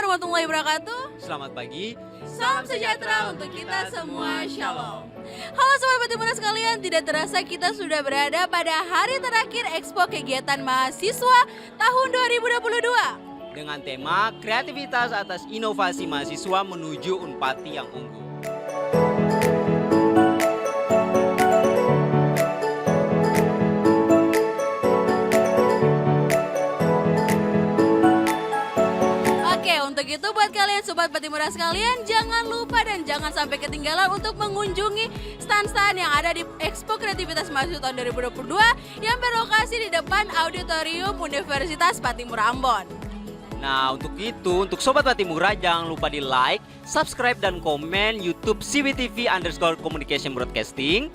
warahmatullahi wabarakatuh. Selamat pagi. Salam sejahtera untuk kita semua. Shalom. Halo Sobat Patimura sekalian, tidak terasa kita sudah berada pada hari terakhir Expo Kegiatan Mahasiswa tahun 2022. Dengan tema kreativitas atas inovasi mahasiswa menuju Unpati yang unggul. Untuk itu buat kalian Sobat Patimura sekalian, jangan lupa dan jangan sampai ketinggalan untuk mengunjungi stand-stand yang ada di Expo Kreativitas Mahasiswa tahun 2022 yang berlokasi di depan Auditorium Universitas Patimura Ambon. Nah untuk itu, untuk Sobat Patimura jangan lupa di like, subscribe dan komen YouTube CWTV_Communication Broadcasting.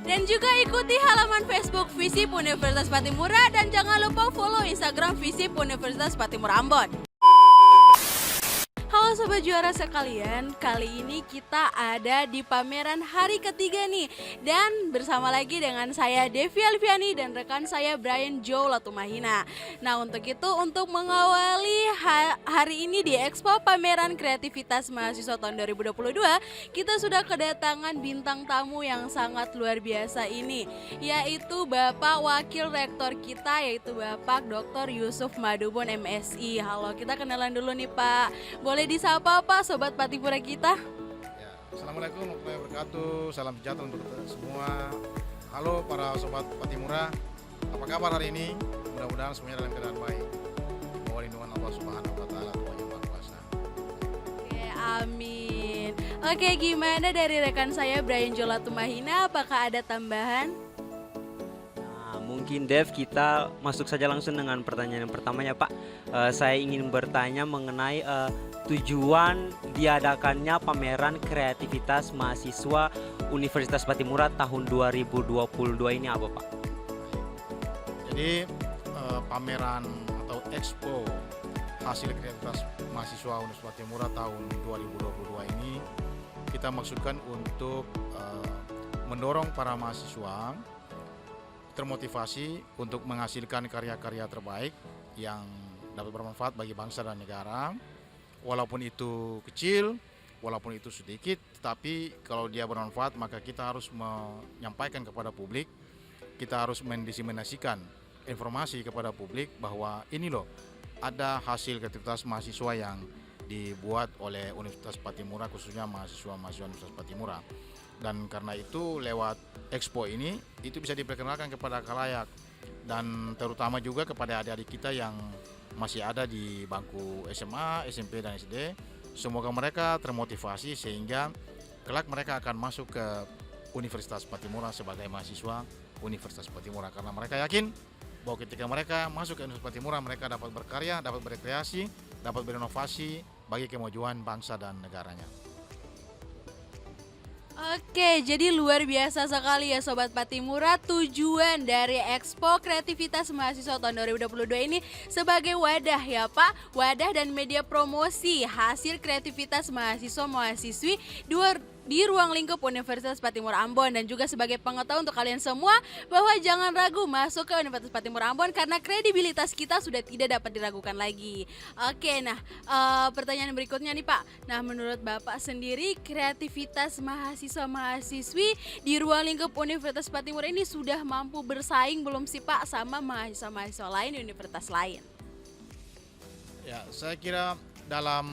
Dan juga ikuti halaman Facebook Visip Universitas Patimura dan jangan lupa follow Instagram Visip Universitas Patimura Ambon. Halo Sobat Juara sekalian, kali ini kita ada di pameran hari ketiga nih. Dan bersama lagi dengan saya Devi Alfiani dan rekan saya Brian Joe Latumahina. Nah untuk itu, untuk mengawali hari ini di Expo Pameran Kreativitas Mahasiswa tahun 2022, kita sudah kedatangan bintang tamu yang sangat luar biasa ini, yaitu Bapak Wakil Rektor kita, yaitu Bapak Dr. Yusuf Madubon MSI. Halo, kita kenalan dulu nih Pak. Boleh disapa Pak Sobat Patimura kita? Ya, Assalamualaikum warahmatullahi wabarakatuh. Salam sejahtera untuk kita semua. Halo para Sobat Patimura, apa kabar hari ini? Mudah-mudahan semuanya dalam keadaan baik. Di bawah lindungan Allah Subhanahu wa taala, Tuhan yang Maha Kuasa. Oke, amin. Oke, gimana dari rekan saya Brian Jola Tumahina, apakah ada tambahan? Mungkin Dev, kita masuk saja langsung dengan pertanyaan yang pertamanya Pak. Saya ingin bertanya mengenai tujuan diadakannya pameran kreativitas mahasiswa Universitas Patimura tahun 2022 ini apa Pak? Jadi pameran atau expo hasil kreativitas mahasiswa Universitas Patimura tahun 2022 ini kita maksudkan untuk mendorong para mahasiswa termotivasi untuk menghasilkan karya-karya terbaik yang dapat bermanfaat bagi bangsa dan negara. Walaupun itu kecil, walaupun itu sedikit, tetapi kalau dia bermanfaat maka kita harus menyampaikan kepada publik, kita harus mendiseminasikan informasi kepada publik bahwa ini loh, ada hasil kreativitas mahasiswa yang dibuat oleh Universitas Patimura, khususnya mahasiswa-mahasiswa Universitas Patimura. Dan karena itu lewat expo ini itu bisa diperkenalkan kepada khalayak dan terutama juga kepada adik-adik kita yang masih ada di bangku SMA, SMP dan SD. Semoga mereka termotivasi sehingga kelak mereka akan masuk ke Universitas Patimura sebagai mahasiswa Universitas Patimura, karena mereka yakin bahwa ketika mereka masuk ke Universitas Patimura mereka dapat berkarya, dapat berkreasi, dapat berinovasi bagi kemajuan bangsa dan negaranya. Oke, jadi luar biasa sekali ya Sobat Patimura, tujuan dari Expo Kreativitas Mahasiswa tahun 2022 ini sebagai wadah ya Pak, wadah dan media promosi hasil kreativitas mahasiswa-mahasiswi di ruang lingkup Universitas Patimura Ambon, dan juga sebagai pengetahuan untuk kalian semua bahwa jangan ragu masuk ke Universitas Patimura Ambon karena kredibilitas kita sudah tidak dapat diragukan lagi. Oke, nah pertanyaan berikutnya nih Pak. Nah menurut Bapak sendiri kreativitas mahasiswa-mahasiswi di ruang lingkup Universitas Patimura ini sudah mampu bersaing belum sih Pak sama mahasiswa-mahasiswa lain di universitas lain? Ya, saya kira dalam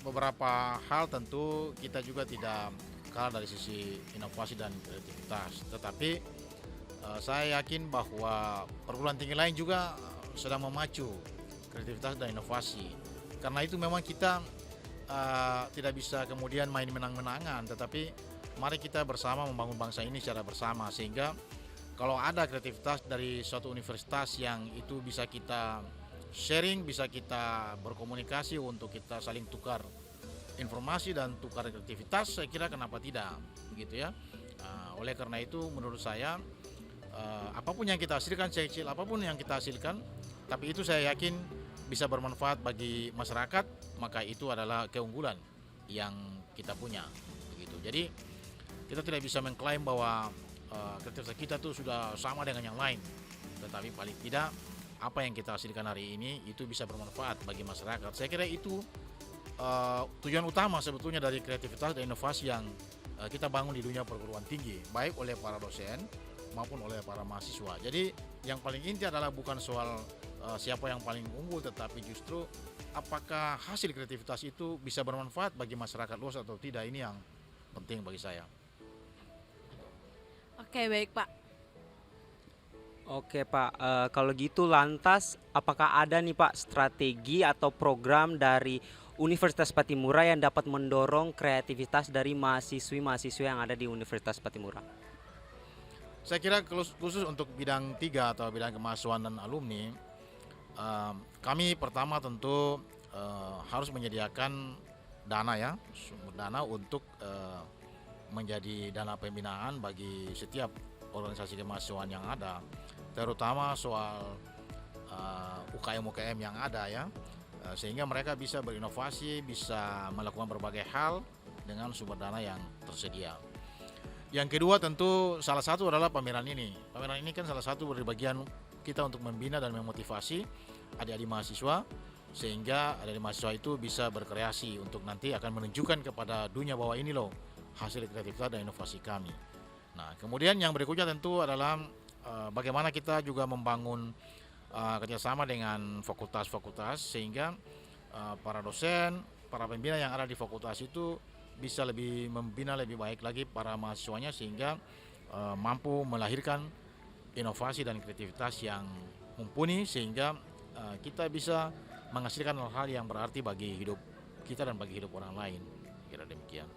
beberapa hal tentu kita juga tidak kalah dari sisi inovasi dan kreativitas, tetapi saya yakin bahwa perguruan tinggi lain juga sedang memacu kreativitas dan inovasi. Karena itu memang kita tidak bisa kemudian main menang-menangan, tetapi mari kita bersama membangun bangsa ini secara bersama, sehingga kalau ada kreativitas dari suatu universitas yang itu bisa kita sharing, bisa kita berkomunikasi untuk kita saling tukar informasi dan tukar kreativitas, saya kira kenapa tidak, begitu ya. Oleh karena itu menurut saya apapun yang kita hasilkan, sekecil apapun yang kita hasilkan, tapi itu saya yakin bisa bermanfaat bagi masyarakat, maka itu adalah keunggulan yang kita punya, begitu. Jadi kita tidak bisa mengklaim bahwa kreativitas kita tuh sudah sama dengan yang lain, tetapi paling tidak apa yang kita hasilkan hari ini itu bisa bermanfaat bagi masyarakat. Saya kira itu tujuan utama sebetulnya dari kreativitas dan inovasi yang kita bangun di dunia perguruan tinggi, baik oleh para dosen maupun oleh para mahasiswa. Jadi yang paling inti adalah bukan soal siapa yang paling unggul, tetapi justru apakah hasil kreativitas itu bisa bermanfaat bagi masyarakat luas atau tidak. Ini yang penting bagi saya. Oke, baik Pak. Oke Pak, kalau gitu lantas apakah ada nih Pak strategi atau program dari Universitas Patimura yang dapat mendorong kreativitas dari mahasiswi-mahasiswa yang ada di Universitas Patimura? Saya kira khusus untuk bidang 3 atau bidang kemahasiswaan dan alumni, kami pertama tentu harus menyediakan dana ya, sumber dana untuk menjadi dana pembinaan bagi setiap organisasi kemahasiswaan yang ada, terutama soal UKM-UKM yang ada ya, sehingga mereka bisa berinovasi, bisa melakukan berbagai hal dengan sumber dana yang tersedia. Yang kedua tentu salah satu adalah pameran ini. Pameran ini kan salah satu dari bagian kita untuk membina dan memotivasi adik-adik mahasiswa, sehingga adik-adik mahasiswa itu bisa berkreasi untuk nanti akan menunjukkan kepada dunia bahwa ini loh hasil kreativitas dan inovasi kami. Nah, kemudian yang berikutnya tentu adalah bagaimana kita juga membangun kerjasama dengan fakultas-fakultas, sehingga para dosen, para pembina yang ada di fakultas itu bisa lebih membina lebih baik lagi para mahasiswanya, sehingga mampu melahirkan inovasi dan kreativitas yang mumpuni, sehingga kita bisa menghasilkan hal-hal yang berarti bagi hidup kita dan bagi hidup orang lain. Kira demikian.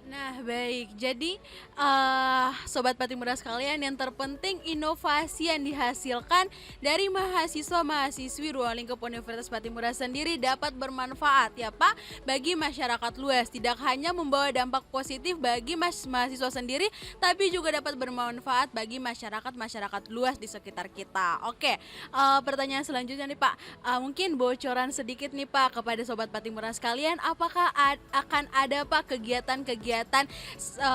Nah baik, jadi Sobat Patimura sekalian, yang terpenting inovasi yang dihasilkan dari mahasiswa-mahasiswi ruang lingkup Universitas Patimura sendiri dapat bermanfaat ya Pak bagi masyarakat luas. Tidak hanya membawa dampak positif bagi mahasiswa sendiri, tapi juga dapat bermanfaat bagi masyarakat luas di sekitar kita. Oke, pertanyaan selanjutnya nih Pak, mungkin bocoran sedikit nih Pak kepada Sobat Patimura sekalian, apakah akan ada Pak kegiatan-kegiatan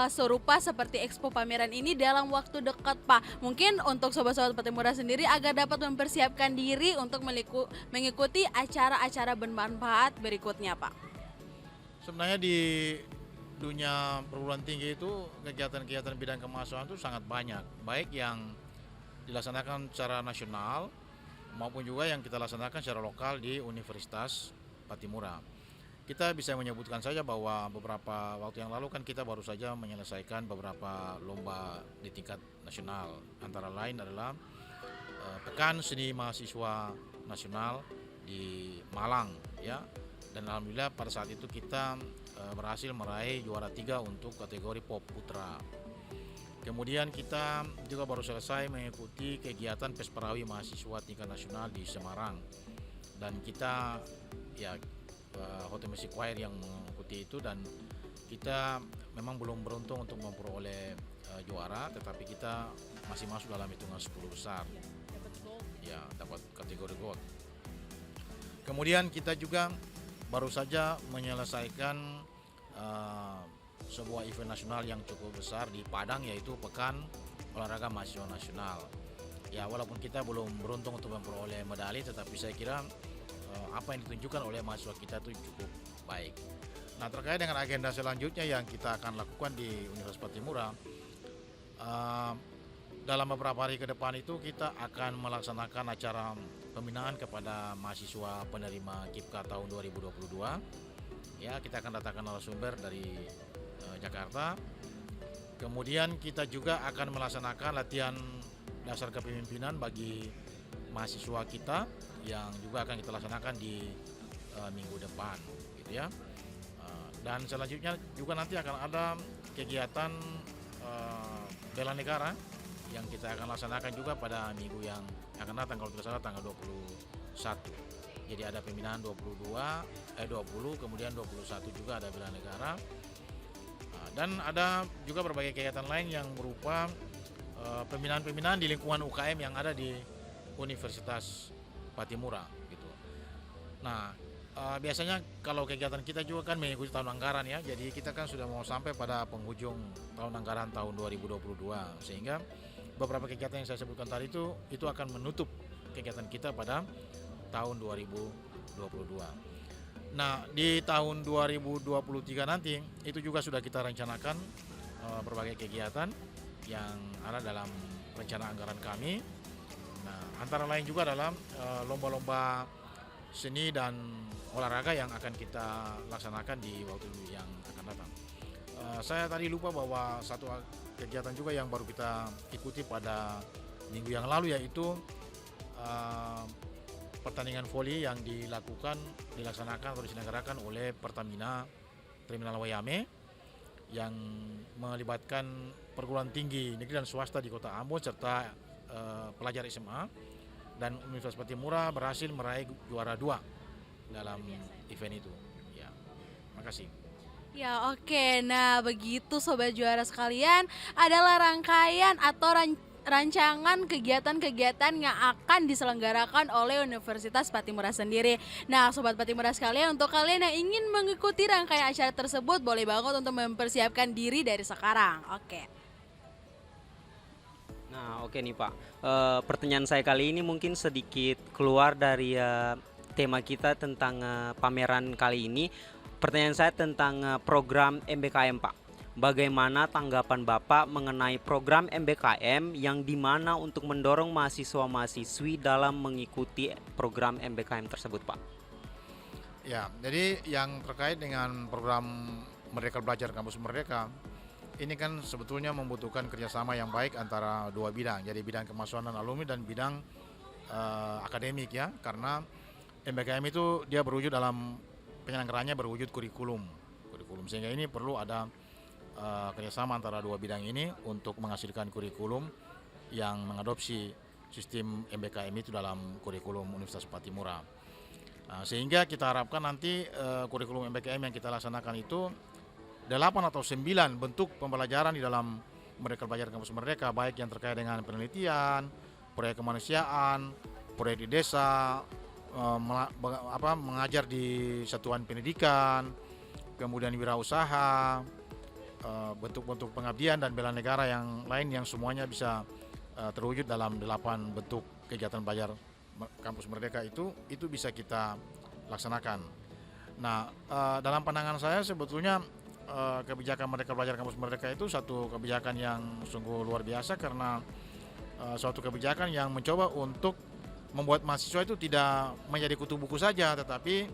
serupa seperti Expo pameran ini dalam waktu dekat Pak? Mungkin untuk sobat-sobat Patimura sendiri agar dapat mempersiapkan diri untuk mengikuti acara-acara bermanfaat berikutnya Pak. Sebenarnya di dunia perguruan tinggi itu kegiatan-kegiatan bidang kemahasiswaan itu sangat banyak, baik yang dilaksanakan secara nasional maupun juga yang kita laksanakan secara lokal di Universitas Patimura. Kita bisa menyebutkan saja bahwa beberapa waktu yang lalu kan kita baru saja menyelesaikan beberapa lomba di tingkat nasional. Antara lain adalah Pekan Seni Mahasiswa Nasional di Malang ya. Dan alhamdulillah pada saat itu kita berhasil meraih juara 3 untuk kategori pop putra. Kemudian kita juga baru selesai mengikuti kegiatan Pesperawi Mahasiswa tingkat nasional di Semarang. Dan kita ya Hotel Music Choir yang mengikuti itu, dan kita memang belum beruntung untuk memperoleh juara, tetapi kita masih masuk dalam hitungan 10 besar ya, dapat kategori gold. Kemudian kita juga baru saja menyelesaikan sebuah event nasional yang cukup besar di Padang, yaitu Pekan Olahraga Mahasiswa Nasional ya. Walaupun kita belum beruntung untuk memperoleh medali, tetapi saya kira apa yang ditunjukkan oleh mahasiswa kita itu cukup baik. Nah, terkait dengan agenda selanjutnya yang kita akan lakukan di Universitas Patimura, dalam beberapa hari ke depan itu kita akan melaksanakan acara pembinaan kepada mahasiswa penerima KIPKA tahun 2022. Ya, kita akan datangkan narasumber dari Jakarta. Kemudian kita juga akan melaksanakan latihan dasar kepemimpinan bagi mahasiswa kita yang juga akan kita laksanakan di minggu depan gitu ya. Dan selanjutnya juga nanti akan ada kegiatan bela negara yang kita akan laksanakan juga pada minggu yang akan datang, kalau tidak salah tanggal 21. Jadi ada pembinaan 20, kemudian 21 juga ada bela negara. Dan ada juga berbagai kegiatan lain yang berupa pembinaan-pembinaan di lingkungan UKM yang ada di Universitas Patimura gitu. Nah, biasanya kalau kegiatan kita juga kan mengikuti tahun anggaran ya. Jadi kita kan sudah mau sampai pada penghujung tahun anggaran tahun 2022, sehingga beberapa kegiatan yang saya sebutkan tadi itu akan menutup kegiatan kita pada tahun 2022. 2022. Nah, di tahun 2023 nanti itu juga sudah kita rencanakan berbagai kegiatan yang ada dalam rencana anggaran kami. Nah, antara lain juga dalam lomba-lomba seni dan olahraga yang akan kita laksanakan di waktu yang akan datang. Saya tadi lupa bahwa satu kegiatan juga yang baru kita ikuti pada minggu yang lalu, yaitu pertandingan voli yang dilaksanakan atau diselenggarakan oleh Pertamina Terminal Wayame yang melibatkan perguruan tinggi negeri dan swasta di Kota Ambon serta pelajar SMA, dan Universitas Patimura berhasil meraih juara 2 dalam event itu. Ya, makasih. Ya oke, nah begitu Sobat Juara sekalian, adalah rangkaian atau rancangan kegiatan-kegiatan yang akan diselenggarakan oleh Universitas Patimura sendiri. Nah Sobat Patimura sekalian, untuk kalian yang ingin mengikuti rangkaian acara tersebut, boleh banget untuk mempersiapkan diri dari sekarang. Oke. Nah, oke nih Pak. Pertanyaan saya kali ini mungkin sedikit keluar dari tema kita tentang pameran kali ini. Pertanyaan saya tentang program MBKM Pak. Bagaimana tanggapan Bapak mengenai program MBKM yang dimana untuk mendorong mahasiswa-mahasiswi dalam mengikuti program MBKM tersebut Pak? Ya, jadi yang terkait dengan program Merdeka Belajar Kampus Merdeka, ini kan sebetulnya membutuhkan kerjasama yang baik antara dua bidang, jadi bidang kemahasiswaan dan alumni dan bidang akademik ya, karena MBKM itu dia berwujud dalam penyelenggaranya berwujud kurikulum, sehingga ini perlu ada kerjasama antara dua bidang ini untuk menghasilkan kurikulum yang mengadopsi sistem MBKM itu dalam kurikulum Universitas Patimura. Sehingga kita harapkan nanti kurikulum MBKM yang kita laksanakan itu 8 atau 9 bentuk pembelajaran di dalam Merdeka Belajar Kampus Merdeka, baik yang terkait dengan penelitian, proyek kemanusiaan, proyek di desa, mengajar di satuan pendidikan, kemudian wirausaha, bentuk-bentuk pengabdian dan bela negara yang lain yang semuanya bisa terwujud dalam 8 bentuk kegiatan belajar Kampus Merdeka itu bisa kita laksanakan. Nah, dalam pandangan saya sebetulnya kebijakan Merdeka Belajar Kampus Merdeka itu satu kebijakan yang sungguh luar biasa, karena suatu kebijakan yang mencoba untuk membuat mahasiswa itu tidak menjadi kutu buku saja, tetapi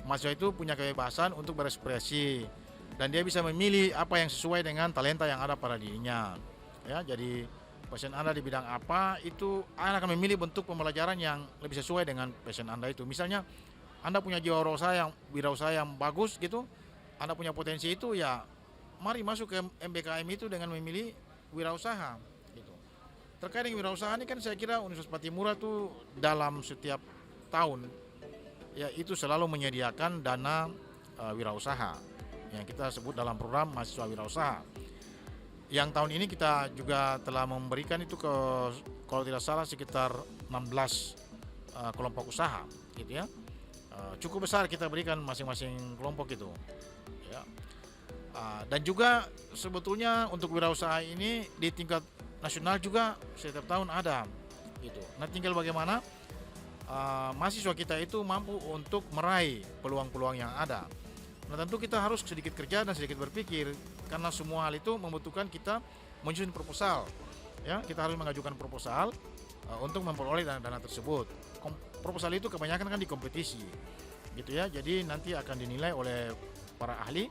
mahasiswa itu punya kebebasan untuk berekspresi dan dia bisa memilih apa yang sesuai dengan talenta yang ada pada dirinya. Ya, jadi passion Anda di bidang apa, itu Anda akan memilih bentuk pembelajaran yang lebih sesuai dengan passion Anda itu. Misalnya Anda punya jiwa wirausaha yang bagus gitu, Anda punya potensi itu, ya mari masuk ke MBKM itu dengan memilih wirausaha gitu. Terkait dengan wirausaha ini kan saya kira Universitas Patimura tuh dalam setiap tahun ya itu selalu menyediakan dana wirausaha yang kita sebut dalam program mahasiswa wirausaha. Yang tahun ini kita juga telah memberikan itu ke, kalau tidak salah sekitar 16 kelompok usaha gitu ya. Cukup besar kita berikan masing-masing kelompok itu ya. Dan juga sebetulnya untuk wirausaha ini di tingkat nasional juga setiap tahun ada gitu. Nah, tinggal bagaimana mahasiswa kita itu mampu untuk meraih peluang-peluang yang ada. Nah, tentu kita harus sedikit kerja dan sedikit berpikir, karena semua hal itu membutuhkan kita menyusun proposal. Ya, kita harus mengajukan proposal untuk memperoleh dana tersebut. Proposal itu kebanyakan kan di kompetisi, gitu ya. Jadi nanti akan dinilai oleh para ahli,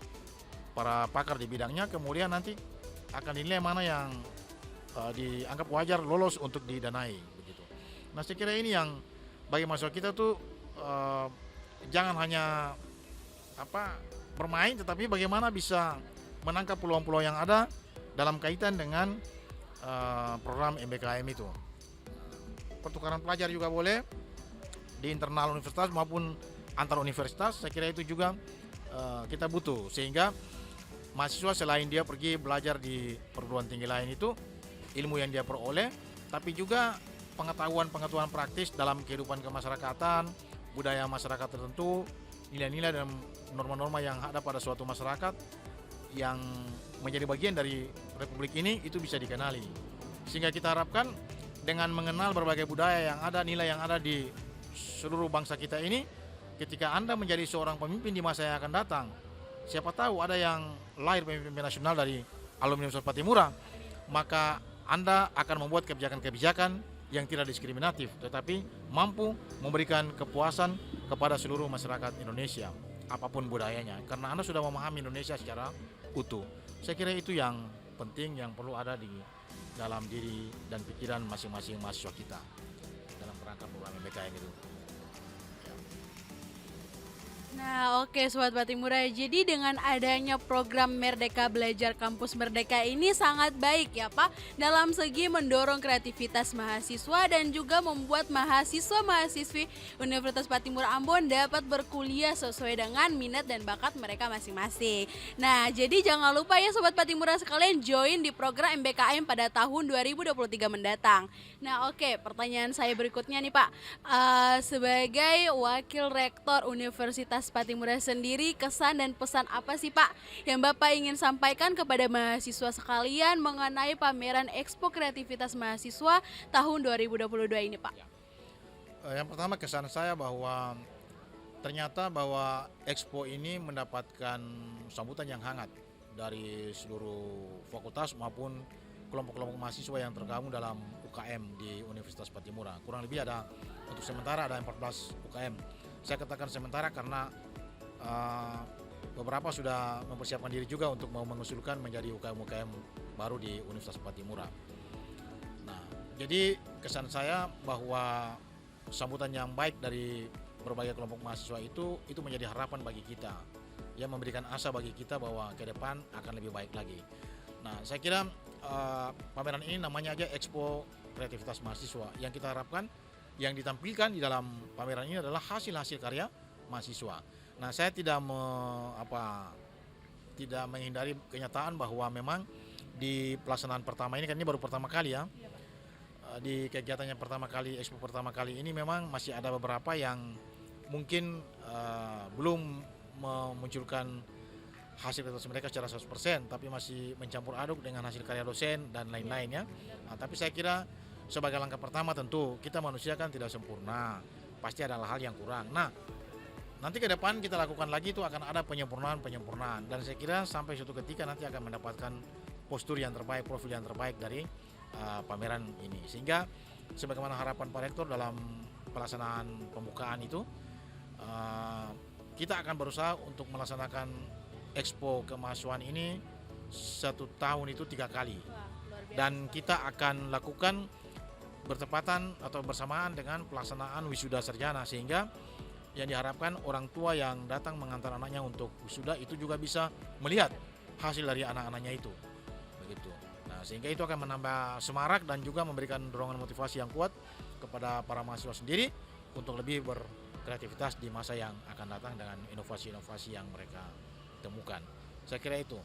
para pakar di bidangnya, kemudian nanti akan dinilai mana yang dianggap wajar lolos untuk didanai, begitu. Nah, saya kira ini yang bagi mahasiswa kita tuh jangan hanya bermain, tetapi bagaimana bisa menangkap peluang-peluang yang ada dalam kaitan dengan program MBKM itu. Pertukaran pelajar juga boleh di internal universitas maupun antar universitas. Saya kira itu juga kita butuh, sehingga mahasiswa selain dia pergi belajar di perguruan tinggi lain itu ilmu yang dia peroleh, tapi juga pengetahuan praktis dalam kehidupan kemasyarakatan, budaya masyarakat tertentu, nilai-nilai dan norma-norma yang ada pada suatu masyarakat yang menjadi bagian dari republik ini itu bisa dikenali. Sehingga kita harapkan dengan mengenal berbagai budaya yang ada, nilai yang ada di seluruh bangsa kita ini, ketika Anda menjadi seorang pemimpin di masa yang akan datang, siapa tahu ada yang lahir pemimpin nasional dari alumni Universitas Patimura, maka Anda akan membuat kebijakan-kebijakan yang tidak diskriminatif, tetapi mampu memberikan kepuasan kepada seluruh masyarakat Indonesia, apapun budayanya, karena Anda sudah memahami Indonesia secara utuh. Saya kira itu yang penting, yang perlu ada di dalam diri dan pikiran masing-masing mahasiswa kita dalam kerangka program MBKM itu. Nah, oke Sobat Patimura. Jadi dengan adanya program Merdeka Belajar Kampus Merdeka ini sangat baik ya Pak, dalam segi mendorong kreativitas mahasiswa dan juga membuat mahasiswa-mahasiswi Universitas Patimura Ambon dapat berkuliah sesuai dengan minat dan bakat mereka masing-masing. Nah, jadi jangan lupa ya Sobat Patimura sekalian join di program MBKM pada tahun 2023 mendatang. Nah, oke, pertanyaan saya berikutnya nih Pak. Sebagai Wakil Rektor Universitas Patimura sendiri, kesan dan pesan apa sih Pak yang Bapak ingin sampaikan kepada mahasiswa sekalian mengenai pameran Expo Kreativitas Mahasiswa tahun 2022 ini Pak? Yang pertama, kesan saya bahwa ternyata bahwa Expo ini mendapatkan sambutan yang hangat dari seluruh fakultas maupun kelompok-kelompok mahasiswa yang tergabung dalam UKM di Universitas Patimura. Kurang lebih ada, untuk sementara ada 14 UKM. Saya katakan sementara karena beberapa sudah mempersiapkan diri juga untuk mau mengusulkan menjadi UKM-UKM baru di Universitas Patimura. Nah, jadi kesan saya bahwa sambutan yang baik dari berbagai kelompok mahasiswa itu menjadi harapan bagi kita, yang memberikan asa bagi kita bahwa ke depan akan lebih baik lagi. Nah, saya kira pameran ini namanya aja Expo Kreativitas Mahasiswa. Yang kita harapkan yang ditampilkan di dalam pameran ini adalah hasil-hasil karya mahasiswa. Nah, saya tidak menghindari kenyataan bahwa memang di pelaksanaan pertama ini, kan ini baru pertama kali ya, di kegiatan yang pertama kali, Expo pertama kali ini memang masih ada beberapa yang mungkin belum memunculkan hasil kreativitas mereka secara 100%, tapi masih mencampur aduk dengan hasil karya dosen dan lain-lainnya. Nah, tapi saya kira sebagai langkah pertama tentu kita manusia kan tidak sempurna, pasti ada hal yang kurang. Nah, nanti ke depan kita lakukan lagi itu akan ada penyempurnaan, dan saya kira sampai suatu ketika nanti akan mendapatkan postur yang terbaik, profil yang terbaik dari pameran ini. Sehingga sebagaimana harapan Pak Rektor dalam pelaksanaan pembukaan itu, kita akan berusaha untuk melaksanakan Expo kemahasiswaan ini 1 tahun itu 3 kali, dan kita akan lakukan bertepatan atau bersamaan dengan pelaksanaan wisuda sarjana, sehingga yang diharapkan orang tua yang datang mengantar anaknya untuk wisuda itu juga bisa melihat hasil dari anak-anaknya itu, begitu. Nah, sehingga itu akan menambah semarak dan juga memberikan dorongan motivasi yang kuat kepada para mahasiswa sendiri untuk lebih berkreativitas di masa yang akan datang dengan inovasi-inovasi yang mereka temukan. Saya kira itu.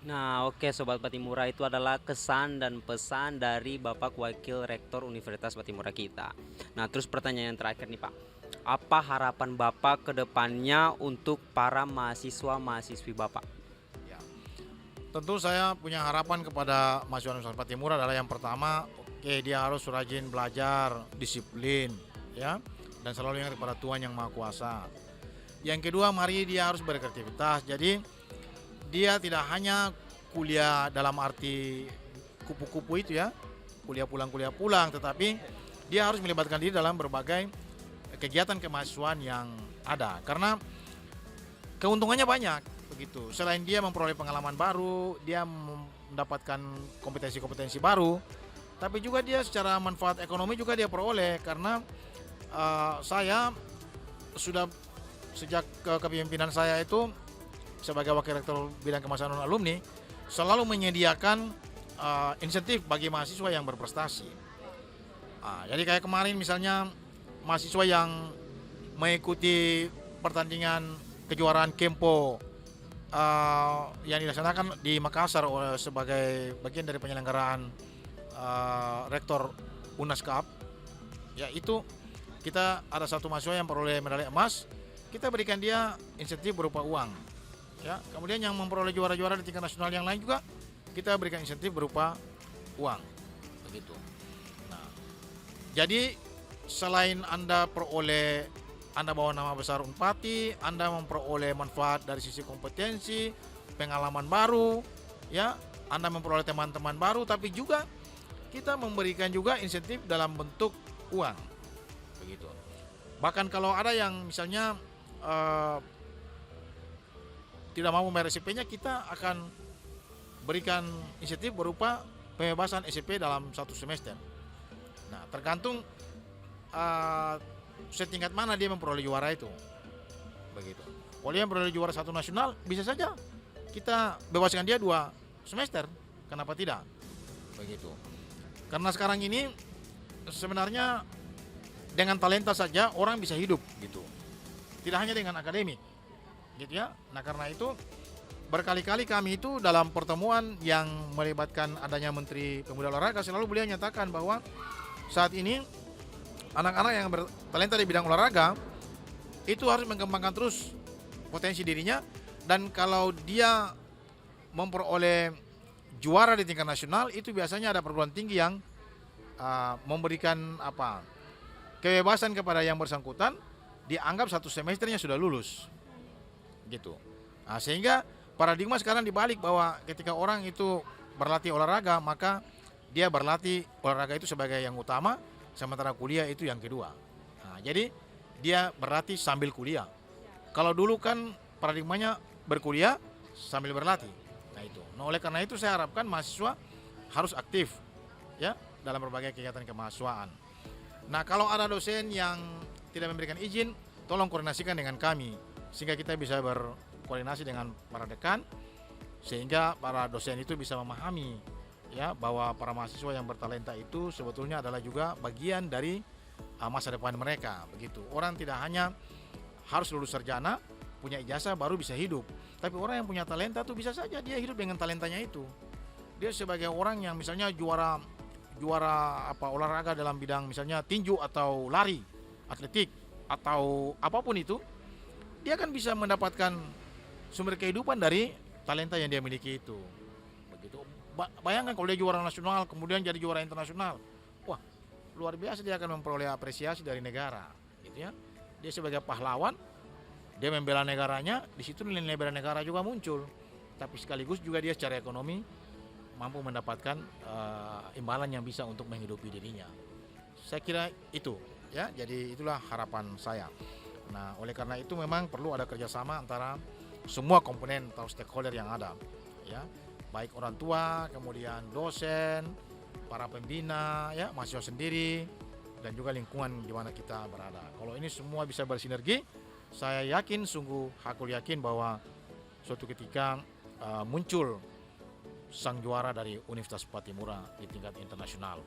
Nah, oke Sobat Patimura, itu adalah kesan dan pesan dari Bapak Wakil Rektor Universitas Patimura kita. Nah, terus pertanyaan yang terakhir nih Pak, apa harapan Bapak ke depannya untuk para mahasiswa-mahasiswi Bapak? Ya, tentu saya punya harapan kepada mahasiswa Universitas Patimura adalah yang pertama, dia harus rajin belajar, disiplin, ya, dan selalu ingat kepada Tuhan Yang Maha Kuasa. Yang kedua, mari dia harus berkreativitas. Jadi dia tidak hanya kuliah dalam arti kupu-kupu itu ya, kuliah pulang, tetapi dia harus melibatkan diri dalam berbagai kegiatan kemahasiswaan yang ada, karena keuntungannya banyak begitu. Selain dia memperoleh pengalaman baru, dia mendapatkan kompetensi-kompetensi baru, tapi juga dia secara manfaat ekonomi juga dia peroleh, karena saya sudah sejak kepemimpinan saya itu sebagai wakil rektor bidang kemahasiswaan alumni selalu menyediakan insentif bagi mahasiswa yang berprestasi. Jadi kayak kemarin misalnya mahasiswa yang mengikuti pertandingan kejuaraan Kempo yang dilaksanakan di Makassar sebagai bagian dari penyelenggaraan rektor UNAS Cup, ya itu kita ada satu mahasiswa yang peroleh medali emas, kita berikan dia insentif berupa uang, ya. Kemudian yang memperoleh juara-juara di tingkat nasional yang lain juga kita berikan insentif berupa uang, begitu. Nah, jadi selain Anda bawa nama besar Unpati, Anda memperoleh manfaat dari sisi kompetensi, pengalaman baru, ya, Anda memperoleh teman-teman baru, tapi juga kita memberikan juga insentif dalam bentuk uang, begitu. Bahkan kalau ada yang misalnya tidak mau membayar SPP-nya, kita akan berikan insentif berupa pembebasan SPP dalam 1 semester. Nah, tergantung setingkat mana dia memperoleh juara itu, begitu. Kalau dia memperoleh juara 1 nasional, bisa saja kita bebaskan dia 2 semester, kenapa tidak, begitu. Karena sekarang ini sebenarnya dengan talenta saja orang bisa hidup, gitu, tidak hanya dengan akademik, gitu ya. Nah, karena itu berkali-kali kami itu dalam pertemuan yang melibatkan adanya Menteri Pemuda Olahraga, selalu beliau nyatakan bahwa saat ini anak-anak yang bertalenta di bidang olahraga itu harus mengembangkan terus potensi dirinya, dan kalau dia memperoleh juara di tingkat nasional, itu biasanya ada perguruan tinggi yang memberikan kebebasan kepada yang bersangkutan, dianggap 1 semesternya sudah lulus, gitu. Nah, sehingga paradigma sekarang dibalik, bahwa ketika orang itu berlatih olahraga, maka dia berlatih olahraga itu sebagai yang utama, sementara kuliah itu yang kedua. Nah, jadi dia berlatih sambil kuliah. Kalau dulu kan paradigmanya berkuliah sambil berlatih. Nah itu. Nah, oleh karena itu saya harapkan mahasiswa harus aktif, ya, dalam berbagai kegiatan kemahasiswaan. Nah, kalau ada dosen yang tidak memberikan izin, tolong koordinasikan dengan kami sehingga kita bisa berkoordinasi dengan para dekan, sehingga para dosen itu bisa memahami, ya, bahwa para mahasiswa yang bertalenta itu sebetulnya adalah juga bagian dari masa depan mereka, begitu. Orang tidak hanya harus lulus sarjana, punya ijazah baru bisa hidup, tapi orang yang punya talenta tuh bisa saja dia hidup dengan talentanya itu. Dia sebagai orang yang misalnya juara olahraga dalam bidang misalnya tinju atau lari, atletik atau apapun itu, dia kan bisa mendapatkan sumber kehidupan dari talenta yang dia miliki itu, begitu. Bayangkan kalau dia juara nasional kemudian jadi juara internasional, wah, luar biasa, dia akan memperoleh apresiasi dari negara, gitu ya. Dia sebagai pahlawan, dia membela negaranya, di situ nilai bela negara juga muncul, tapi sekaligus juga dia secara ekonomi mampu mendapatkan imbalan yang bisa untuk menghidupi dirinya. Saya kira itu, ya, jadi itulah harapan saya. Nah, oleh karena itu memang perlu ada kerjasama antara semua komponen atau stakeholder yang ada, ya, baik orang tua, kemudian dosen, para pembina, ya, mahasiswa sendiri, dan juga lingkungan di mana kita berada. Kalau ini semua bisa bersinergi, saya yakin, sungguh hakul yakin bahwa suatu ketika muncul sang juara dari Universitas Patimura di tingkat internasional.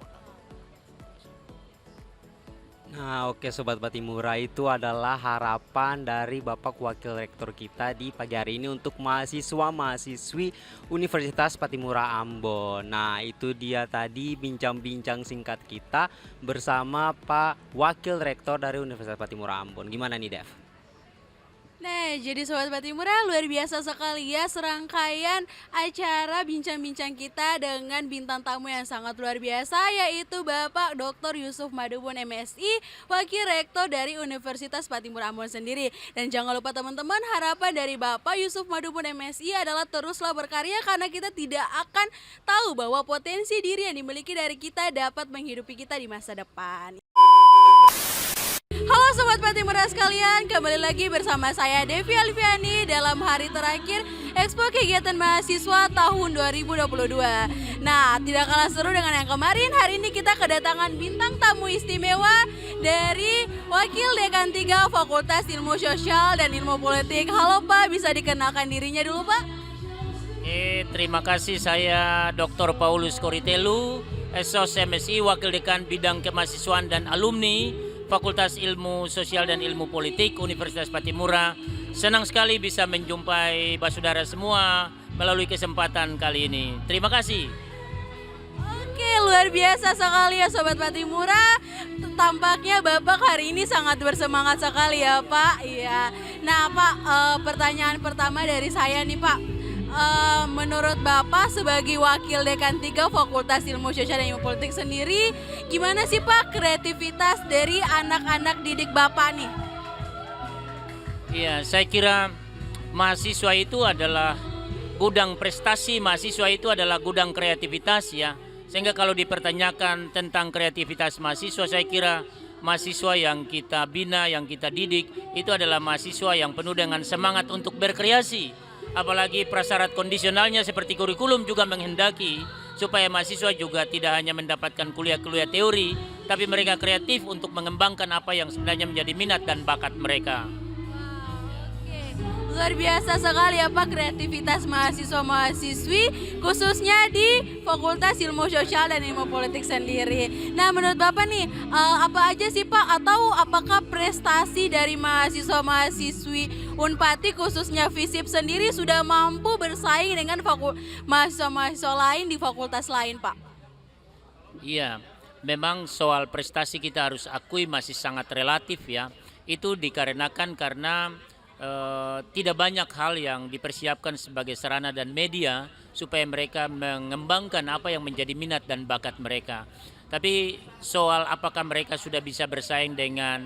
Nah, oke Sobat Patimura, itu adalah harapan dari Bapak Wakil Rektor kita di pagi hari ini untuk mahasiswa-mahasiswi Universitas Patimura Ambon. Nah, itu dia tadi bincang-bincang singkat kita bersama Pak Wakil Rektor dari Universitas Patimura Ambon. Gimana nih, Dev? Nah, jadi Sobat Patimura, luar biasa sekali ya serangkaian acara bincang-bincang kita dengan bintang tamu yang sangat luar biasa, yaitu Bapak Dr. Yusuf Madubun MSI, Wakil Rektor dari Universitas Patimura Ambon sendiri. Dan jangan lupa teman-teman, harapan dari Bapak Yusuf Madubun MSI adalah teruslah berkarya, karena kita tidak akan tahu bahwa potensi diri yang dimiliki dari kita dapat menghidupi kita di masa depan. Halo Sobat Patimura sekalian, kembali lagi bersama saya Devi Alfiani dalam hari terakhir Expo Kegiatan Mahasiswa tahun 2022. Nah, tidak kalah seru dengan yang kemarin, hari ini kita kedatangan bintang tamu istimewa dari Wakil Dekan 3 Fakultas Ilmu Sosial dan Ilmu Politik. Halo Pak, bisa dikenalkan dirinya dulu Pak? Terima kasih, saya Dr. Paulus Koritelu, Esos MSI, Wakil Dekan Bidang Kemahasiswaan dan Alumni Fakultas Ilmu Sosial dan Ilmu Politik Universitas Patimura. Senang sekali bisa menjumpai saudara semua melalui kesempatan kali ini. Terima kasih. Oke, luar biasa sekali ya Sobat Patimura. Tampaknya Bapak hari ini sangat bersemangat sekali ya Pak. Iya. Nah Pak, pertanyaan pertama dari saya nih Pak. menurut Bapak sebagai Wakil Dekan 3 Fakultas Ilmu Sosial dan Ilmu Politik sendiri, gimana sih Pak kreativitas dari anak-anak didik Bapak nih? Iya, saya kira mahasiswa itu adalah gudang prestasi, mahasiswa itu adalah gudang kreativitas ya. Sehingga kalau dipertanyakan tentang kreativitas mahasiswa, saya kira mahasiswa yang kita bina, yang kita didik, itu adalah mahasiswa yang penuh dengan semangat untuk berkreasi. Apalagi prasyarat kondisionalnya seperti kurikulum juga menghendaki supaya mahasiswa juga tidak hanya mendapatkan kuliah-kuliah teori, tapi mereka kreatif untuk mengembangkan apa yang sebenarnya menjadi minat dan bakat mereka. Luar biasa sekali ya Pak kreativitas mahasiswa-mahasiswi khususnya di Fakultas Ilmu Sosial dan Ilmu Politik sendiri. Nah menurut Bapak nih apa aja sih Pak atau apakah prestasi dari mahasiswa-mahasiswi Unpati khususnya FISIP sendiri sudah mampu bersaing dengan mahasiswa-mahasiswa lain di fakultas lain Pak? Iya, memang soal prestasi kita harus akui masih sangat relatif ya. Itu dikarenakan karena tidak banyak hal yang dipersiapkan sebagai sarana dan media supaya mereka mengembangkan apa yang menjadi minat dan bakat mereka. Tapi soal apakah mereka sudah bisa bersaing dengan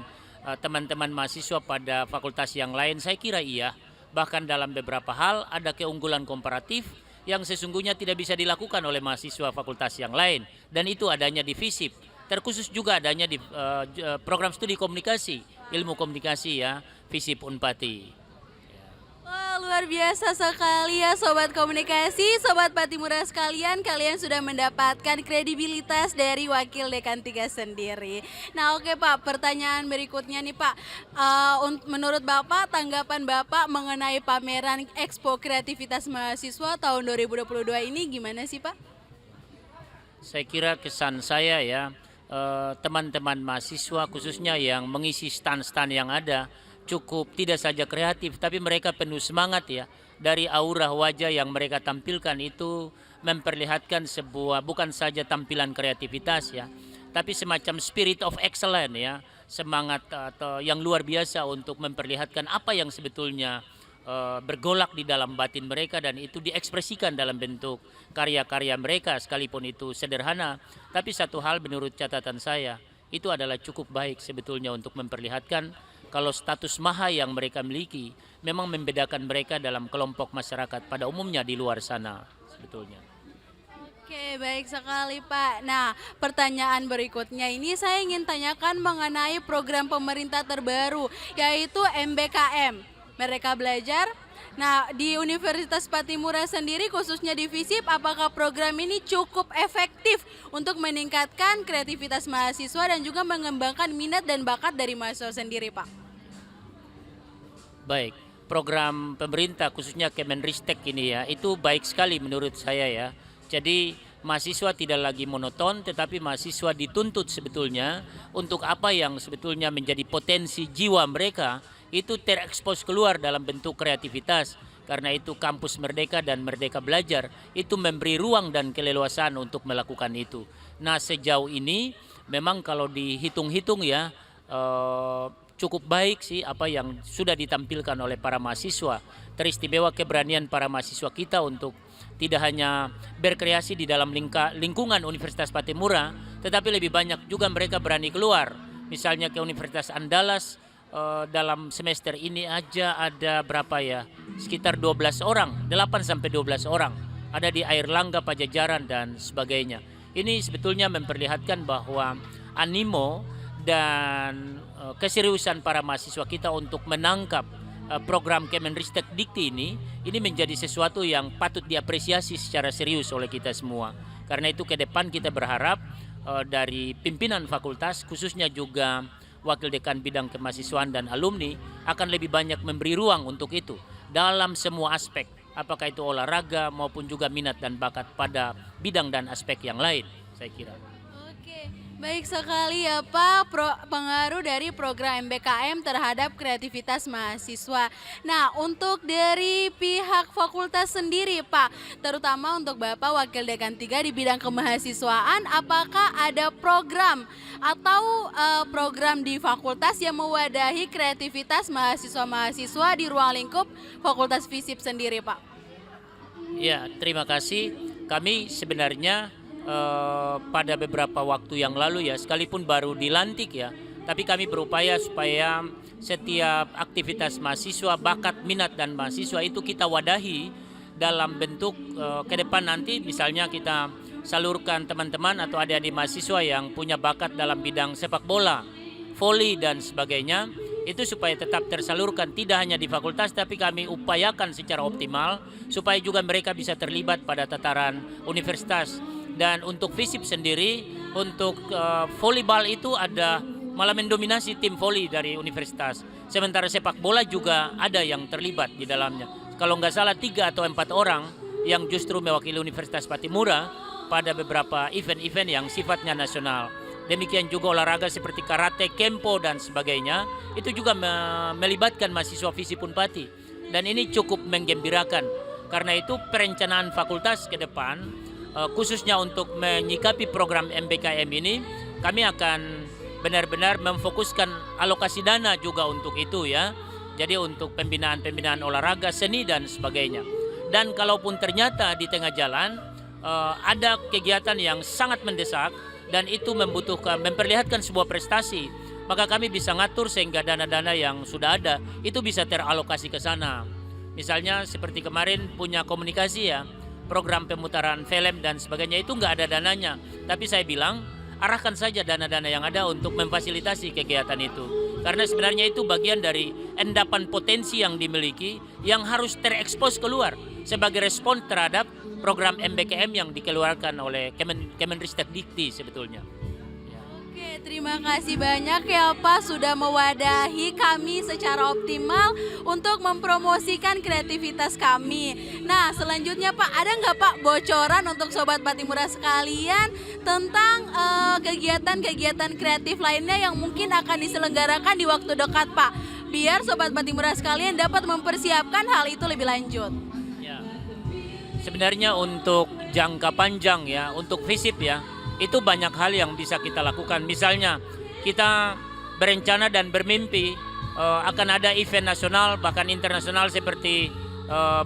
teman-teman mahasiswa pada fakultas yang lain, saya kira iya. Bahkan dalam beberapa hal ada keunggulan komparatif yang sesungguhnya tidak bisa dilakukan oleh mahasiswa fakultas yang lain. Dan itu adanya di FISIP. Terkhusus juga adanya di program studi komunikasi, ilmu komunikasi ya, FISIP Unpati. Wah, luar biasa sekali ya Sobat Komunikasi, Sobat Patimura sekalian, kalian sudah mendapatkan kredibilitas dari Wakil Dekan 3 sendiri. Nah oke Pak, pertanyaan berikutnya nih Pak, menurut Bapak, tanggapan Bapak mengenai pameran Expo Kreativitas Mahasiswa tahun 2022 ini gimana sih Pak? Saya kira kesan saya ya, teman-teman mahasiswa khususnya yang mengisi stand-stand yang ada cukup tidak saja kreatif tapi mereka penuh semangat ya. Dari aura wajah yang mereka tampilkan itu memperlihatkan sebuah bukan saja tampilan kreativitas ya, tapi semacam spirit of excellence ya, semangat atau yang luar biasa untuk memperlihatkan apa yang sebetulnya bergolak di dalam batin mereka dan itu diekspresikan dalam bentuk karya-karya mereka sekalipun itu sederhana. Tapi satu hal menurut catatan saya itu adalah cukup baik sebetulnya untuk memperlihatkan kalau status maha yang mereka miliki memang membedakan mereka dalam kelompok masyarakat pada umumnya di luar sana sebetulnya. Oke, baik sekali Pak. Nah, pertanyaan berikutnya ini saya ingin tanyakan mengenai program pemerintah terbaru yaitu MBKM, Merdeka Belajar. Nah, di Universitas Patimura sendiri khususnya di FISIP, apakah program ini cukup efektif untuk meningkatkan kreativitas mahasiswa dan juga mengembangkan minat dan bakat dari mahasiswa sendiri Pak? Baik, program pemerintah khususnya Kemenristek ini ya, itu baik sekali menurut saya ya. Jadi mahasiswa tidak lagi monoton tetapi mahasiswa dituntut sebetulnya untuk apa yang sebetulnya menjadi potensi jiwa mereka itu terekspos keluar dalam bentuk kreativitas. Karena itu kampus Merdeka dan Merdeka Belajar itu memberi ruang dan keleluasaan untuk melakukan itu. Nah sejauh ini memang kalau dihitung-hitung ya cukup baik sih apa yang sudah ditampilkan oleh para mahasiswa. Teristimewa keberanian para mahasiswa kita untuk tidak hanya berkreasi di dalam lingkungan Universitas Patimura, tetapi lebih banyak juga mereka berani keluar. Misalnya ke Universitas Andalas, dalam semester ini aja ada berapa ya? Sekitar 12 orang, 8 sampai 12 orang. Ada di Airlangga, Pajajaran dan sebagainya. Ini sebetulnya memperlihatkan bahwa animo dan keseriusan para mahasiswa kita untuk menangkap program Kemenristek Dikti ini menjadi sesuatu yang patut diapresiasi secara serius oleh kita semua. Karena itu ke depan kita berharap dari pimpinan fakultas khususnya juga Wakil Dekan Bidang Kemahasiswaan dan alumni akan lebih banyak memberi ruang untuk itu dalam semua aspek, apakah itu olahraga maupun juga minat dan bakat pada bidang dan aspek yang lain, saya kira. Oke, baik sekali ya Pak, pengaruh dari program MBKM terhadap kreativitas mahasiswa. Nah, untuk dari pihak fakultas sendiri Pak, terutama untuk Bapak Wakil Dekan 3 di bidang kemahasiswaan, apakah ada program atau program di fakultas yang mewadahi kreativitas mahasiswa-mahasiswa di ruang lingkup Fakultas FISIP sendiri Pak? Ya, terima kasih. Kami sebenarnya pada beberapa waktu yang lalu ya, sekalipun baru dilantik ya, tapi kami berupaya supaya setiap aktivitas mahasiswa, bakat, minat dan mahasiswa itu kita wadahi dalam bentuk ke depan nanti misalnya kita salurkan teman-teman atau adik-adik mahasiswa yang punya bakat dalam bidang sepak bola, voli dan sebagainya, itu supaya tetap tersalurkan tidak hanya di fakultas tapi kami upayakan secara optimal supaya juga mereka bisa terlibat pada tataran universitas. Dan untuk FISIP sendiri, untuk volleyball itu ada malah mendominasi tim voli dari universitas. Sementara sepak bola juga ada yang terlibat di dalamnya. Kalau nggak salah 3 atau 4 orang yang justru mewakili Universitas Patimura pada beberapa event-event yang sifatnya nasional. Demikian juga olahraga seperti karate, kempo dan sebagainya itu juga melibatkan mahasiswa FISIP Unpati. Dan ini cukup menggembirakan. Karena itu perencanaan fakultas ke depan khususnya untuk menyikapi program MBKM ini kami akan benar-benar memfokuskan alokasi dana juga untuk itu ya. Jadi untuk pembinaan-pembinaan olahraga, seni dan sebagainya. Dan kalaupun ternyata di tengah jalan ada kegiatan yang sangat mendesak dan itu memperlihatkan sebuah prestasi, maka kami bisa ngatur sehingga dana-dana yang sudah ada itu bisa teralokasi ke sana. Misalnya seperti kemarin punya komunikasi ya, program pemutaran film dan sebagainya itu nggak ada dananya. Tapi saya bilang arahkan saja dana-dana yang ada untuk memfasilitasi kegiatan itu. Karena sebenarnya itu bagian dari endapan potensi yang dimiliki yang harus terekspos keluar sebagai respon terhadap program MBKM yang dikeluarkan oleh Kemenristek Dikti sebetulnya. Oke, terima kasih banyak ya Pak sudah mewadahi kami secara optimal untuk mempromosikan kreativitas kami. Nah, selanjutnya Pak, ada nggak Pak bocoran untuk Sobat Patimura sekalian tentang kegiatan-kegiatan kreatif lainnya yang mungkin akan diselenggarakan di waktu dekat Pak? Biar Sobat Patimura sekalian dapat mempersiapkan hal itu lebih lanjut. Ya. Sebenarnya untuk jangka panjang ya, untuk FISIP ya, itu banyak hal yang bisa kita lakukan. Misalnya kita berencana dan bermimpi akan ada event nasional bahkan internasional seperti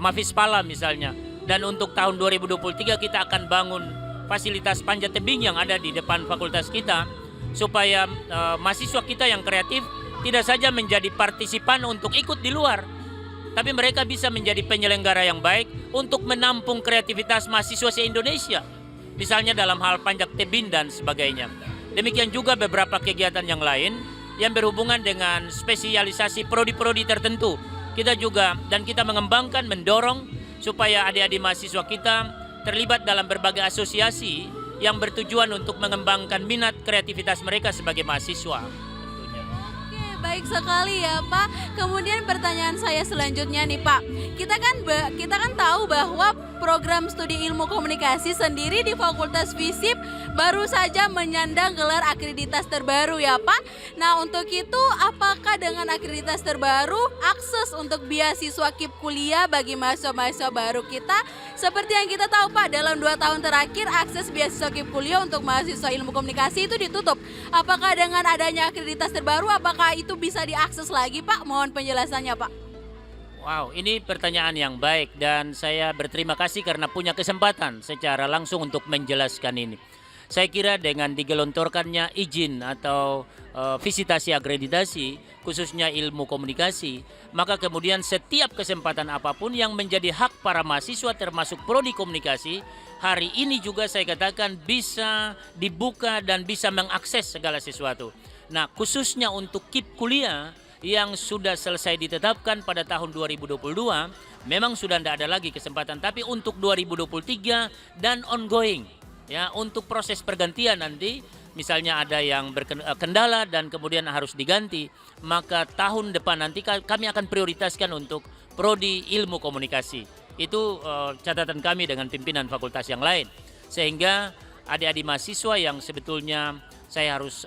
Mafispala misalnya. Dan untuk tahun 2023 kita akan bangun fasilitas panjat tebing yang ada di depan fakultas kita supaya mahasiswa kita yang kreatif tidak saja menjadi partisipan untuk ikut di luar, tapi mereka bisa menjadi penyelenggara yang baik untuk menampung kreativitas mahasiswa se-Indonesia. Misalnya dalam hal panjat tebing dan sebagainya. Demikian juga beberapa kegiatan yang lain yang berhubungan dengan spesialisasi prodi-prodi tertentu. Kita juga dan kita mengembangkan, mendorong supaya adik-adik mahasiswa kita terlibat dalam berbagai asosiasi yang bertujuan untuk mengembangkan minat kreativitas mereka sebagai mahasiswa. Oke, baik sekali ya Pak. Kemudian pertanyaan saya selanjutnya nih Pak. Kita kan tahu bahwa program studi ilmu komunikasi sendiri di Fakultas FISIP baru saja menyandang gelar akreditas terbaru ya Pak. Nah untuk itu apakah dengan akreditas terbaru akses untuk beasiswa KIP kuliah bagi mahasiswa-mahasiswa baru kita? Seperti yang kita tahu Pak, dalam 2 tahun terakhir akses beasiswa KIP kuliah untuk mahasiswa ilmu komunikasi itu ditutup. Apakah dengan adanya akreditas terbaru apakah itu bisa diakses lagi Pak? Mohon penjelasannya Pak. Wow, ini pertanyaan yang baik dan saya berterima kasih karena punya kesempatan secara langsung untuk menjelaskan ini. Saya kira dengan digelontorkannya izin atau visitasi akreditasi khususnya ilmu komunikasi, maka kemudian setiap kesempatan apapun yang menjadi hak para mahasiswa termasuk prodi komunikasi, hari ini juga saya katakan bisa dibuka dan bisa mengakses segala sesuatu. Nah, khususnya untuk KIP kuliah yang sudah selesai ditetapkan pada tahun 2022 memang sudah tidak ada lagi kesempatan, tapi untuk 2023 dan ongoing ya, untuk proses pergantian nanti misalnya ada yang berkendala dan kemudian harus diganti, maka tahun depan nanti kami akan prioritaskan untuk prodi ilmu komunikasi. Itu catatan kami dengan pimpinan fakultas yang lain, sehingga adik-adik mahasiswa yang sebetulnya saya harus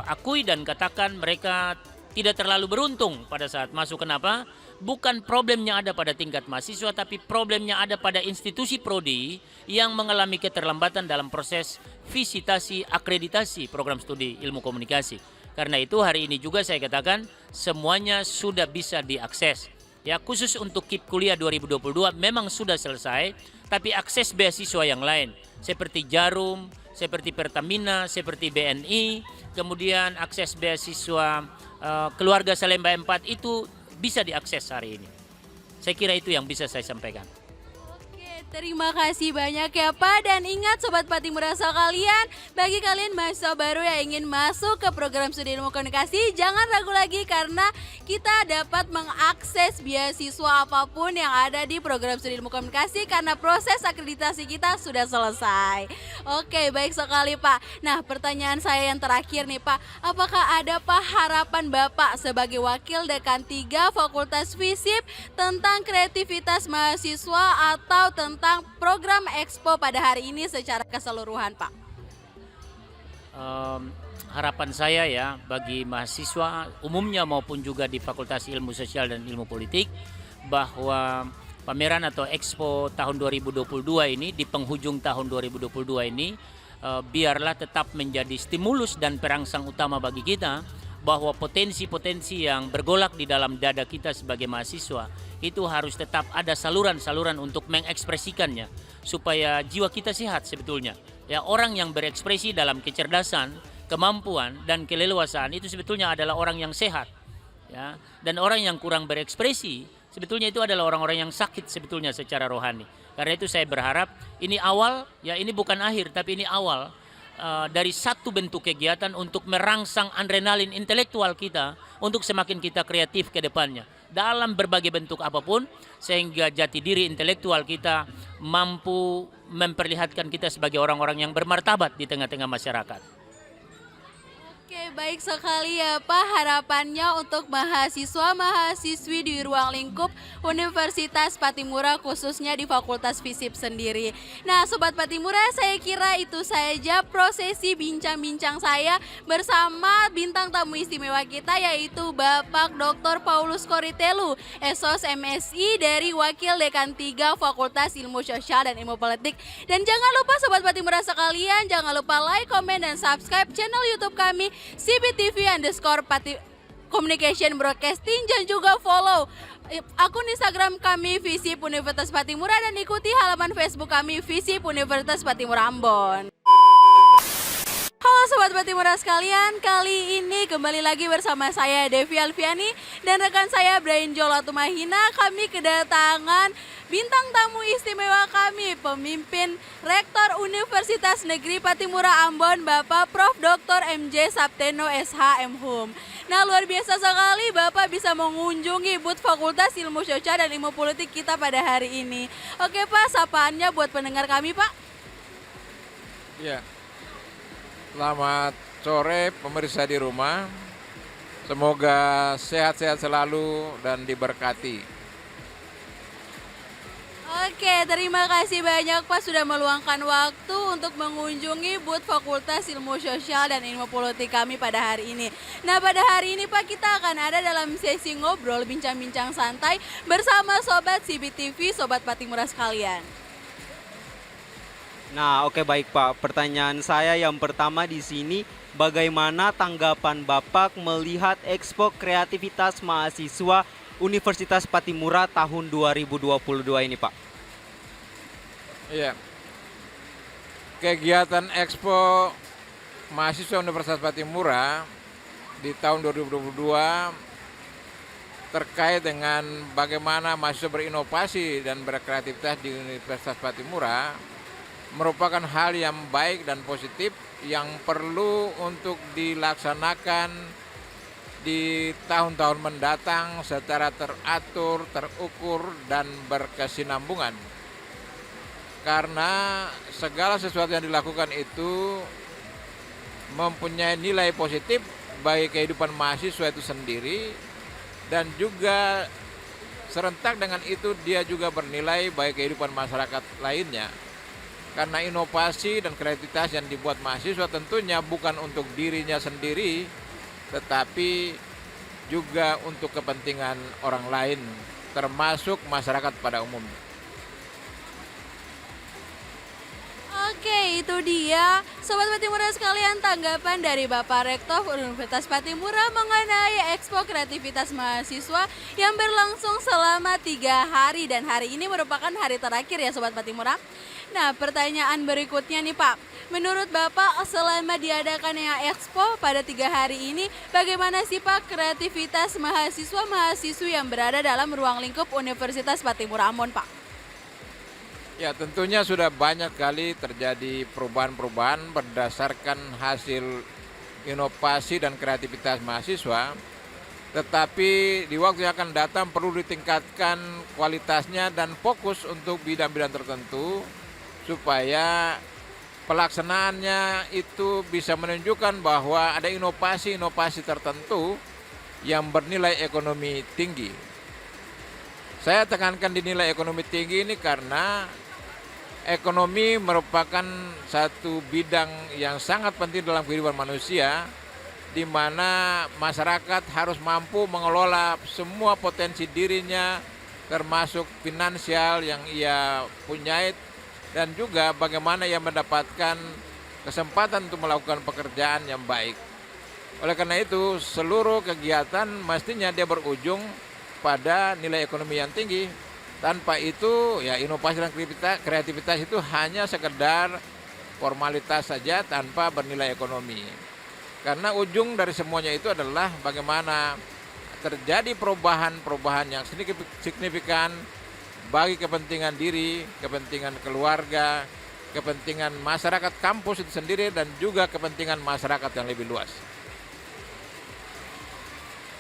akui dan katakan mereka tidak terlalu beruntung pada saat masuk. Kenapa? Bukan problemnya ada pada tingkat mahasiswa, tapi problemnya ada pada institusi prodi yang mengalami keterlambatan dalam proses visitasi akreditasi program studi ilmu komunikasi. Karena itu hari ini juga saya katakan semuanya sudah bisa diakses. Ya, khusus untuk KIP kuliah 2022 memang sudah selesai, tapi akses beasiswa yang lain seperti Jarum, seperti Pertamina, seperti BNI, kemudian akses beasiswa keluarga Salemba 4 itu bisa diakses hari ini. Saya kira itu yang bisa saya sampaikan. Terima kasih banyak ya Pak, dan ingat Sobat Patimura sekalian, bagi kalian mahasiswa baru yang ingin masuk ke program studi ilmu komunikasi, jangan ragu lagi karena kita dapat mengakses beasiswa apapun yang ada di program studi ilmu komunikasi karena proses akreditasi kita sudah selesai. Oke, baik sekali Pak. Nah, pertanyaan saya yang terakhir nih Pak, apakah ada Pak harapan Bapak sebagai Wakil Dekan 3 Fakultas FISIP tentang kreativitas mahasiswa atau tentang program Expo pada hari ini secara keseluruhan Pak? Harapan saya ya bagi mahasiswa umumnya maupun juga di Fakultas Ilmu Sosial dan Ilmu Politik, bahwa pameran atau Expo tahun 2022 ini di penghujung tahun 2022 ini biarlah tetap menjadi stimulus dan perangsang utama bagi kita, bahwa potensi-potensi yang bergolak di dalam dada kita sebagai mahasiswa itu harus tetap ada saluran-saluran untuk mengekspresikannya supaya jiwa kita sehat sebetulnya. Ya, orang yang berekspresi dalam kecerdasan, kemampuan dan keleluasaan itu sebetulnya adalah orang yang sehat. Ya, dan orang yang kurang berekspresi sebetulnya itu adalah orang-orang yang sakit sebetulnya secara rohani. Karena itu saya berharap ini awal, ya ini bukan akhir tapi ini awal dari satu bentuk kegiatan untuk merangsang adrenalin intelektual kita untuk semakin kita kreatif ke depannya dalam berbagai bentuk apapun, sehingga jati diri intelektual kita mampu memperlihatkan kita sebagai orang-orang yang bermartabat di tengah-tengah masyarakat. Oke, baik sekali ya Pak, harapannya untuk mahasiswa-mahasiswi di ruang lingkup Universitas Patimura khususnya di Fakultas FISIP sendiri. Nah Sobat Patimura, saya kira itu saja prosesi bincang-bincang saya bersama bintang tamu istimewa kita, yaitu Bapak Dr. Paulus Koritelu, Esos MSI dari Wakil Dekan 3 Fakultas Ilmu Sosial dan Ilmu Politik. Dan jangan lupa Sobat Patimura sekalian, jangan lupa like, komen, dan subscribe channel YouTube kami CBTV_Communication Broadcasting, dan juga follow akun Instagram kami FISIP Universitas Patimura dan ikuti halaman Facebook kami FISIP Universitas Patimura Ambon. Halo Sobat Patimura sekalian, kali ini kembali lagi bersama saya Devi Alfiani dan rekan saya Brian Jolatumahina. Kami kedatangan bintang tamu istimewa kami, pemimpin Rektor Universitas Negeri Patimura Ambon, Bapak Prof. Dr. MJ Sapteno SH MHum. Nah luar biasa sekali Bapak bisa mengunjungi booth Fakultas Ilmu Sosial dan Ilmu Politik kita pada hari ini. Oke Pak, sapaannya buat pendengar kami Pak. Ya, selamat sore pemirsa di rumah. Semoga sehat-sehat selalu dan diberkati. Oke, terima kasih banyak Pak sudah meluangkan waktu untuk mengunjungi booth Fakultas Ilmu Sosial dan Ilmu Politik kami pada hari ini. Nah pada hari ini Pak, kita akan ada dalam sesi ngobrol bincang-bincang santai bersama Sobat CBTV, Sobat Patimura sekalian. Nah, oke baik Pak. Pertanyaan saya yang pertama di sini, bagaimana tanggapan Bapak melihat Expo Kreativitas Mahasiswa Universitas Patimura tahun 2022 ini Pak? Iya. Kegiatan Expo Mahasiswa Universitas Patimura di tahun 2022 terkait dengan bagaimana mahasiswa berinovasi dan berkreativitas di Universitas Patimura merupakan hal yang baik dan positif yang perlu untuk dilaksanakan di tahun-tahun mendatang secara teratur, terukur, dan berkesinambungan. Karena segala sesuatu yang dilakukan itu mempunyai nilai positif bagi kehidupan mahasiswa itu sendiri, dan juga serentak dengan itu dia juga bernilai bagi kehidupan masyarakat lainnya. Karena inovasi dan kreativitas yang dibuat mahasiswa tentunya bukan untuk dirinya sendiri, tetapi juga untuk kepentingan orang lain, termasuk masyarakat pada umumnya. Oke, itu dia Sobat Patimura sekalian tanggapan dari Bapak Rektor Universitas Patimura mengenai Expo Kreativitas Mahasiswa yang berlangsung selama 3 hari dan hari ini merupakan hari terakhir ya Sobat Patimura. Nah, pertanyaan berikutnya nih Pak, menurut Bapak selama diadakannya Expo pada 3 hari ini, bagaimana sih Pak kreativitas mahasiswa-mahasiswi yang berada dalam ruang lingkup Universitas Patimura Ambon Pak? Ya, tentunya sudah banyak kali terjadi perubahan-perubahan berdasarkan hasil inovasi dan kreativitas mahasiswa. Tetapi di waktu yang akan datang perlu ditingkatkan kualitasnya dan fokus untuk bidang-bidang tertentu supaya pelaksanaannya itu bisa menunjukkan bahwa ada inovasi-inovasi tertentu yang bernilai ekonomi tinggi. Saya tekankan di nilai ekonomi tinggi ini karena ekonomi merupakan satu bidang yang sangat penting dalam kehidupan manusia, di mana masyarakat harus mampu mengelola semua potensi dirinya, termasuk finansial yang ia punyai, dan juga bagaimana ia mendapatkan kesempatan untuk melakukan pekerjaan yang baik. Oleh karena itu, seluruh kegiatan mestinya dia berujung pada nilai ekonomi yang tinggi. Tanpa itu, ya inovasi dan kreativitas itu hanya sekedar formalitas saja tanpa bernilai ekonomi. Karena ujung dari semuanya itu adalah bagaimana terjadi perubahan-perubahan yang signifikan bagi kepentingan diri, kepentingan keluarga, kepentingan masyarakat kampus itu sendiri, dan juga kepentingan masyarakat yang lebih luas.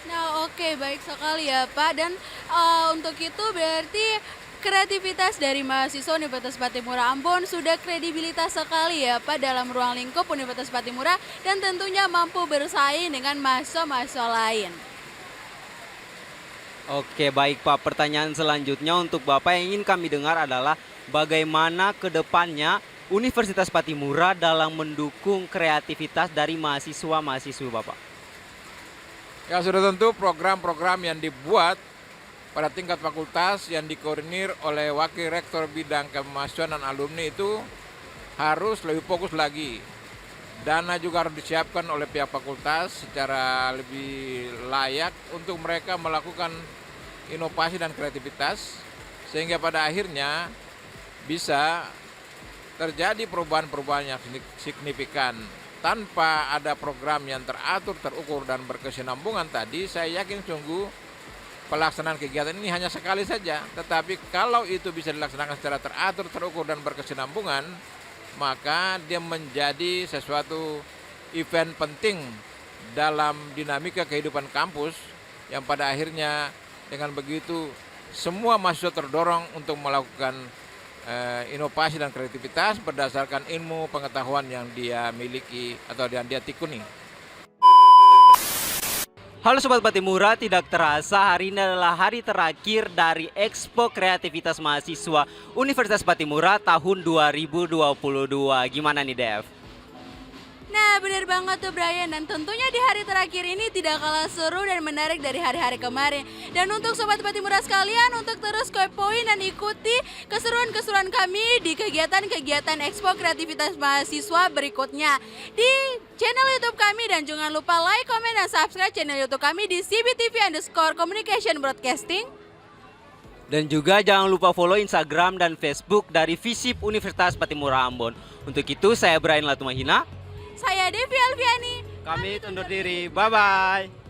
Nah, oke, baik sekali ya Pak. Dan untuk itu berarti kreativitas dari mahasiswa Universitas Patimura Ambon sudah kredibilitas sekali ya Pak dalam ruang lingkup Universitas Patimura dan tentunya mampu bersaing dengan mahasiswa-mahasiswa lain. Oke, baik Pak. Pertanyaan selanjutnya untuk Bapak yang ingin kami dengar adalah bagaimana ke depannya Universitas Patimura dalam mendukung kreativitas dari mahasiswa-mahasiswa Bapak? Ya, sudah tentu program-program yang dibuat pada tingkat fakultas yang dikoordinir oleh Wakil Rektor Bidang Kemahasiswaan dan Alumni itu harus lebih fokus lagi. Dana juga harus disiapkan oleh pihak fakultas secara lebih layak untuk mereka melakukan inovasi dan kreativitas, sehingga pada akhirnya bisa terjadi perubahan-perubahan yang signifikan. Tanpa ada program yang teratur, terukur, dan berkesinambungan tadi, saya yakin sungguh pelaksanaan kegiatan ini hanya sekali saja. Tetapi kalau itu bisa dilaksanakan secara teratur, terukur, dan berkesinambungan, maka dia menjadi sesuatu event penting dalam dinamika kehidupan kampus yang pada akhirnya dengan begitu semua mahasiswa terdorong untuk melakukan inovasi dan kreativitas berdasarkan ilmu pengetahuan yang dia miliki atau yang dia tekuni. Halo Sobat Patimura, tidak terasa hari ini adalah hari terakhir dari Expo Kreativitas Mahasiswa Universitas Patimura tahun 2022. Gimana nih Dev? Nah, benar banget tuh Brian, dan tentunya di hari terakhir ini tidak kalah seru dan menarik dari hari-hari kemarin. Dan untuk Sobat Patimura sekalian, untuk terus kepoin dan ikuti keseruan-keseruan kami di kegiatan-kegiatan Expo Kreativitas Mahasiswa berikutnya di channel YouTube kami, dan jangan lupa like, komen, dan subscribe channel YouTube kami di CBTV_Communication Broadcasting. Dan juga jangan lupa follow Instagram dan Facebook dari Visip Universitas Patimura Ambon. Untuk itu saya Brian Latumahina. Saya Devi Alfiani. Kami undur diri. Bye-bye.